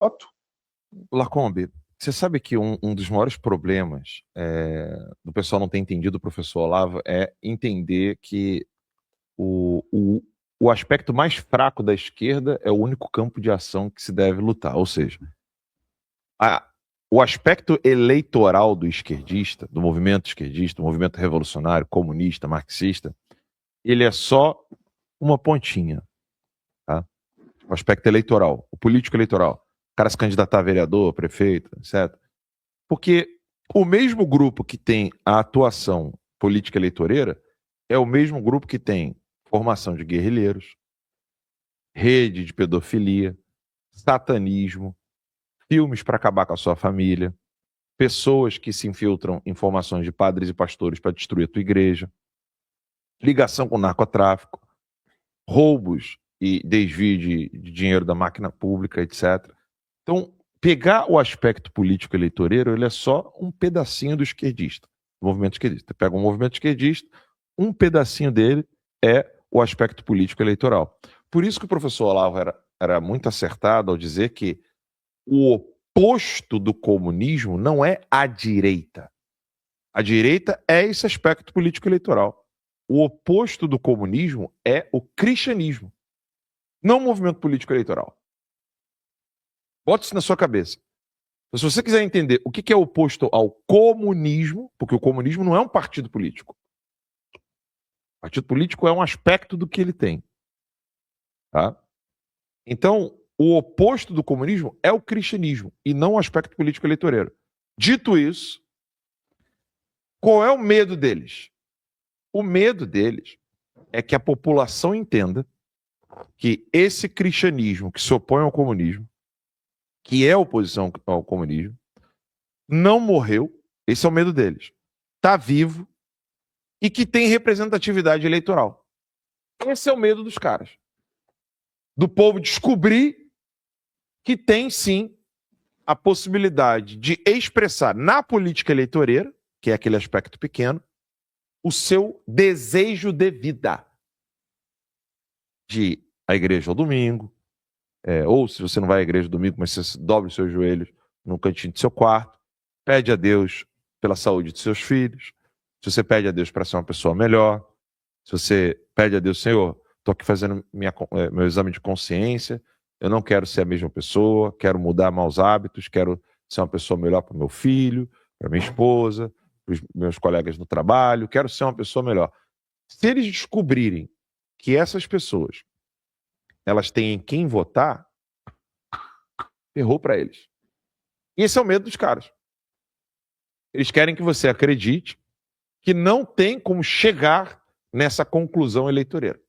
Otto. Lacombe, você sabe que um dos maiores problemas do pessoal não ter entendido o professor Olavo é entender que o, o, o aspecto mais fraco da esquerda é o único campo de ação que se deve lutar. Ou seja, a- o aspecto eleitoral do esquerdista, do movimento revolucionário, comunista, marxista, ele é só uma pontinha, tá? O aspecto eleitoral, o político eleitoral. O cara se candidatar a vereador, prefeito, etc. Porque o mesmo grupo que tem a atuação política eleitoreira é o mesmo grupo que tem formação de guerrilheiros, rede de pedofilia, satanismo, filmes para acabar com a sua família, pessoas que se infiltram em formações de padres e pastores para destruir a tua igreja, ligação com o narcotráfico, roubos e desvio de dinheiro da máquina pública, etc. Então, pegar o aspecto político eleitoreiro, ele é só um pedacinho do esquerdista, do movimento esquerdista. Pega um movimento esquerdista, um pedacinho dele é o aspecto político eleitoral. Por isso que o professor Olavo era muito acertado ao dizer que o oposto do comunismo não é a direita. A direita é esse aspecto político eleitoral. O oposto do comunismo é o cristianismo, não o movimento político eleitoral. Bota isso na sua cabeça. Então, se você quiser entender o que é oposto ao comunismo, porque o comunismo não é um partido político. O partido político é um aspecto do que ele tem. Tá? Então, o oposto do comunismo é o cristianismo e não o aspecto político eleitoreiro. Dito isso, qual é o medo deles? O medo deles é que a população entenda que esse cristianismo que se opõe ao comunismo, que é oposição ao comunismo, não morreu, esse é o medo deles. Está vivo e que tem representatividade eleitoral. Esse é o medo dos caras. Do povo descobrir que tem sim a possibilidade de expressar na política eleitoreira, que é aquele aspecto pequeno, o seu desejo de vida. De ir à igreja ao domingo, ou se você não vai à igreja ao domingo, mas você dobra os seus joelhos no cantinho do seu quarto, pede a Deus pela saúde de seus filhos, se você pede a Deus para ser uma pessoa melhor, se você pede a Deus, Senhor, estou aqui fazendo meu exame de consciência, eu não quero ser a mesma pessoa, quero mudar maus hábitos, quero ser uma pessoa melhor para o meu filho, para minha esposa, para os meus colegas no trabalho, quero ser uma pessoa melhor. Se eles descobrirem que essas pessoas elas têm em quem votar, ferrou para eles. E esse é o medo dos caras. Eles querem que você acredite que não tem como chegar nessa conclusão eleitoreira.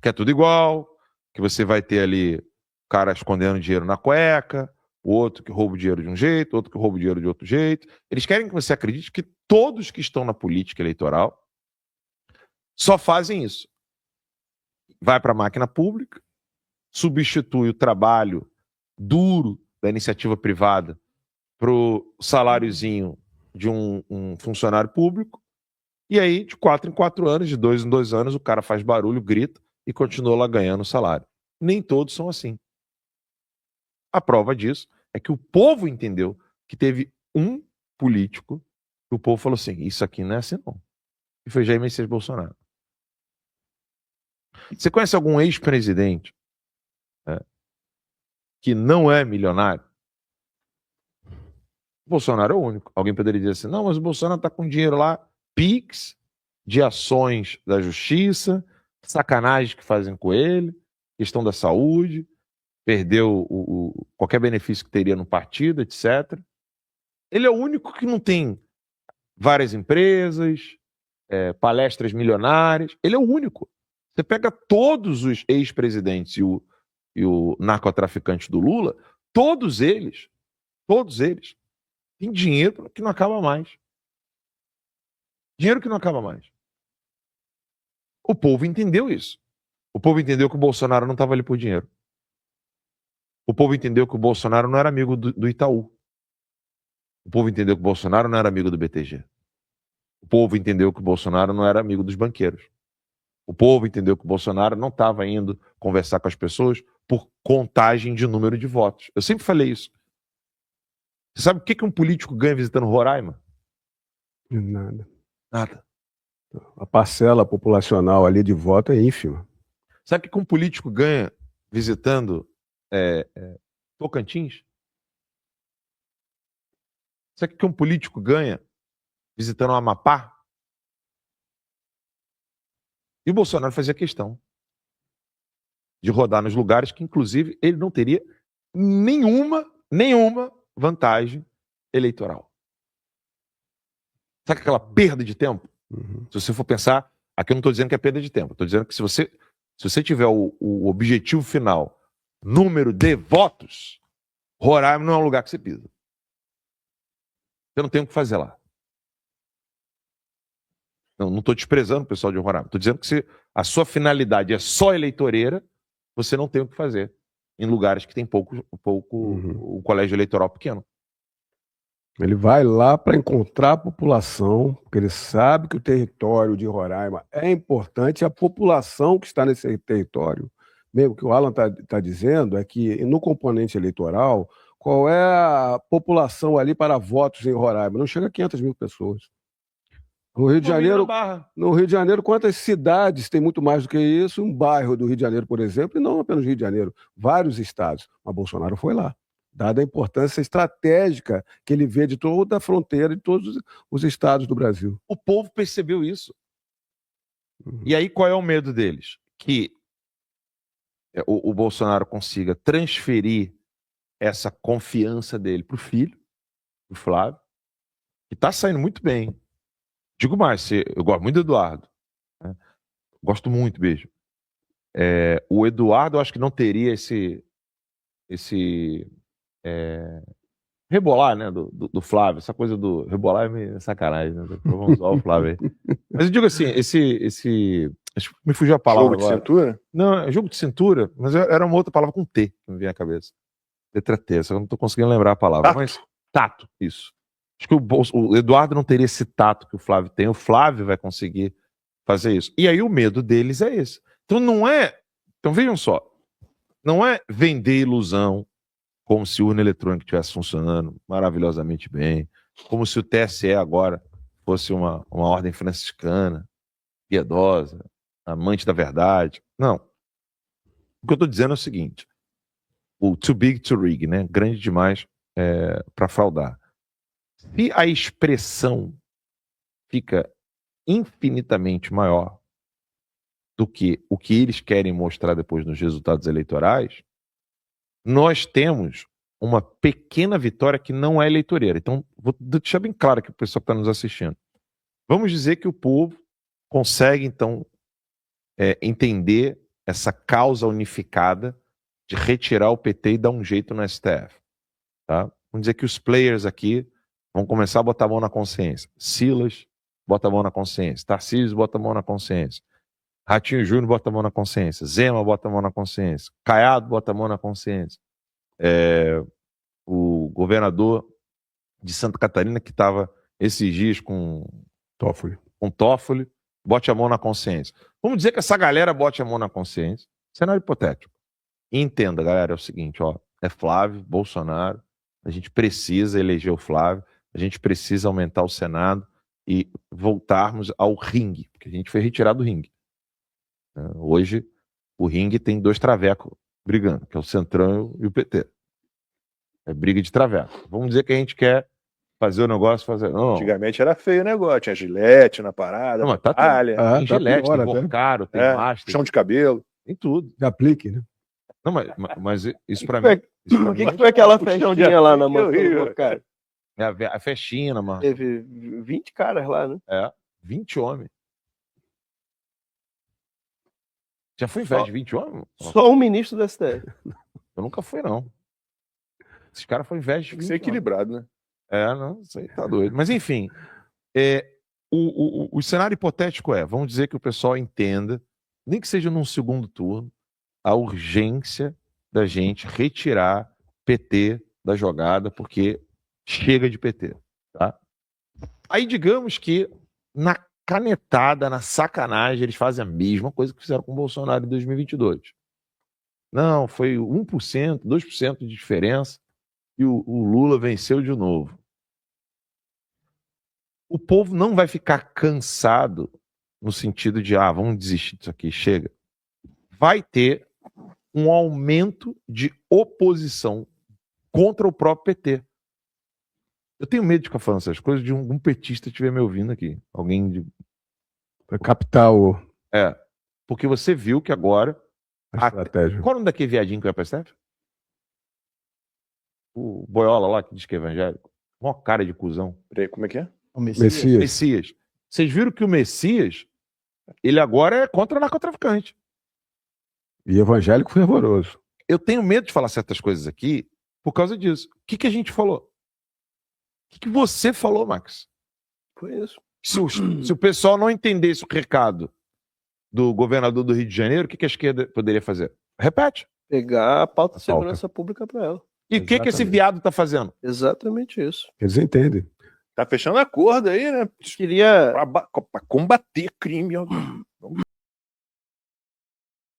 Que é tudo igual, que você vai ter ali o cara escondendo dinheiro na cueca, o outro que rouba o dinheiro de um jeito, outro que rouba o dinheiro de outro jeito. Eles querem que você acredite que todos que estão na política eleitoral só fazem isso. Vai para a máquina pública, substitui o trabalho duro da iniciativa privada para o saláriozinho de um funcionário público, e aí, de 4 em 4 anos, de 2 em 2 anos, o cara faz barulho, grita e continua lá ganhando o salário. Nem todos são assim. A prova disso é que o povo entendeu que teve um político que o povo falou assim, isso aqui não é assim não. E foi Jair Messias Bolsonaro. Você conhece algum ex-presidente que não é milionário? O Bolsonaro é o único. Alguém poderia dizer assim, não, mas o Bolsonaro está com dinheiro lá, PIX, de ações da justiça, sacanagem que fazem com ele, questão da saúde, perdeu qualquer benefício que teria no partido, etc. Ele é o único que não tem várias empresas, palestras milionárias. Ele é o único. Você pega todos os ex-presidentes e o narcotraficante do Lula, todos eles têm dinheiro que não acaba mais. Dinheiro que não acaba mais. O povo entendeu isso. O povo entendeu que o Bolsonaro não estava ali por dinheiro. O povo entendeu que o Bolsonaro não era amigo do Itaú. O povo entendeu que o Bolsonaro não era amigo do BTG. O povo entendeu que o Bolsonaro não era amigo dos banqueiros. O povo entendeu que o Bolsonaro não estava indo conversar com as pessoas por contagem de número de votos. Eu sempre falei isso. Você sabe o que um político ganha visitando Roraima? Nada. Nada. A parcela populacional ali de voto é ínfima. Sabe o que um político ganha visitando Tocantins? Sabe o que um político ganha visitando o Amapá? E o Bolsonaro fazia questão de rodar nos lugares que, inclusive, ele não teria nenhuma vantagem eleitoral. Sabe aquela perda de tempo? Uhum. Se você for pensar, aqui eu não estou dizendo que é perda de tempo, estou dizendo que se você tiver o objetivo final, número de votos, Roraima não é um lugar que você pisa. Você não tem o que fazer lá. Não estou desprezando o pessoal de Roraima. Estou dizendo que se a sua finalidade é só eleitoreira, você não tem o que fazer em lugares que tem pouco o colégio eleitoral pequeno. Ele vai lá para encontrar a população, porque ele sabe que o território de Roraima é importante, a população que está nesse território. Mesmo que o Alan tá dizendo é que no componente eleitoral, qual é a população ali para votos em Roraima? Não chega a 500 mil pessoas. No Rio de Janeiro, quantas cidades tem muito mais do que isso? Um bairro do Rio de Janeiro, por exemplo, e não apenas Rio de Janeiro, vários estados. Mas Bolsonaro foi lá, dada a importância estratégica que ele vê de toda a fronteira, de todos os estados do Brasil. O povo percebeu isso. E aí qual é o medo deles? Que o Bolsonaro consiga transferir essa confiança dele para o filho, o Flávio, que está saindo muito bem. Digo mais, eu gosto muito do Eduardo. Né? Gosto muito, beijo. O Eduardo, eu acho que não teria esse rebolar, né, do Flávio. Essa coisa do rebolar é meio sacanagem, né? Vamos usar o Flávio aí. Mas eu digo assim, me fugiu a palavra agora. Jogo de cintura? Não, é jogo de cintura, mas era uma outra palavra com T que me vinha à cabeça. Letra T, só que eu não estou conseguindo lembrar a palavra. Tato. Mas tato, isso. Acho que o Eduardo não teria esse tato que o Flávio tem. O Flávio vai conseguir fazer isso. E aí o medo deles é esse. Então não é... Então vejam só. Não é vender ilusão como se a urna eletrônica estivesse funcionando maravilhosamente bem, como se o TSE agora fosse uma ordem franciscana, piedosa, amante da verdade. Não. O que eu estou dizendo é o seguinte. O too big to rig, né? Grande demais para fraudar. Se a expressão fica infinitamente maior do que o que eles querem mostrar depois nos resultados eleitorais, nós temos uma pequena vitória que não é eleitoreira. Então, vou deixar bem claro aqui para o pessoal que está nos assistindo. Vamos dizer que o povo consegue, então, entender essa causa unificada de retirar o PT e dar um jeito no STF. Tá? Vamos dizer que os players aqui vão começar a botar a mão na consciência. Silas bota a mão na consciência. Tarcísio bota a mão na consciência. Ratinho Júnior bota a mão na consciência. Zema bota a mão na consciência. Caiado bota a mão na consciência. O governador de Santa Catarina, que estava esses dias com Toffoli, bote a mão na consciência. Vamos dizer que essa galera bote a mão na consciência. Cenário hipotético. E entenda, galera, é o seguinte, ó, é Flávio, Bolsonaro, a gente precisa eleger o Flávio, a gente precisa aumentar o Senado e voltarmos ao ringue, porque a gente foi retirado do ringue. Hoje, o ringue tem 2 travecos brigando, que é o Centrão e o PT. É briga de traveco. Vamos dizer que a gente quer fazer o negócio, Não. Antigamente era feio o negócio, tinha Gillette na parada, não, mas tá tem Gillette, tem Borcaro, tem Master. Chão de cabelo. Tem tudo. De aplique, né? Não, mas isso pra mim... O que foi aquela festinha lá na mansão do cara? A festinha, mano. Teve 20 caras lá, né? 20 homens. Já foi em festa de 20 homens? Só um ministro do STF. Eu nunca fui, não. Esses caras foram em festa de 20 Tem que ser equilibrado, né? Não, isso aí tá doido. Mas enfim, o cenário hipotético vamos dizer que o pessoal entenda, nem que seja num segundo turno, a urgência da gente retirar PT da jogada, porque chega de PT, tá? Aí digamos que na canetada, na sacanagem, eles fazem a mesma coisa que fizeram com o Bolsonaro em 2022. Não, foi 1%, 2% de diferença e o Lula venceu de novo. O povo não vai ficar cansado no sentido de, vamos desistir disso aqui, chega. Vai ter um aumento de oposição contra o próprio PT. Eu tenho medo de ficar falando essas coisas de um petista estiver me ouvindo aqui. Alguém de... Para captar porque você viu que agora... a estratégia. Qual é o nome daquele viadinho que vai para o STF? O Boiola lá, que diz que é evangélico. Uma cara de cuzão. Peraí, como é que é? O Messias. Messias. Vocês viram que o Messias, ele agora é contra narcotraficante. E evangélico fervoroso. Eu tenho medo de falar certas coisas aqui por causa disso. O que a gente falou? O que você falou, Max? Foi isso. Se o pessoal não entendesse o recado do governador do Rio de Janeiro, o que a esquerda poderia fazer? Repete. Pegar a pauta de segurança pública para ela. E o que esse viado tá fazendo? Exatamente isso. Eles entendem. Tá fechando acordo aí, né? Queria... Pra combater crime.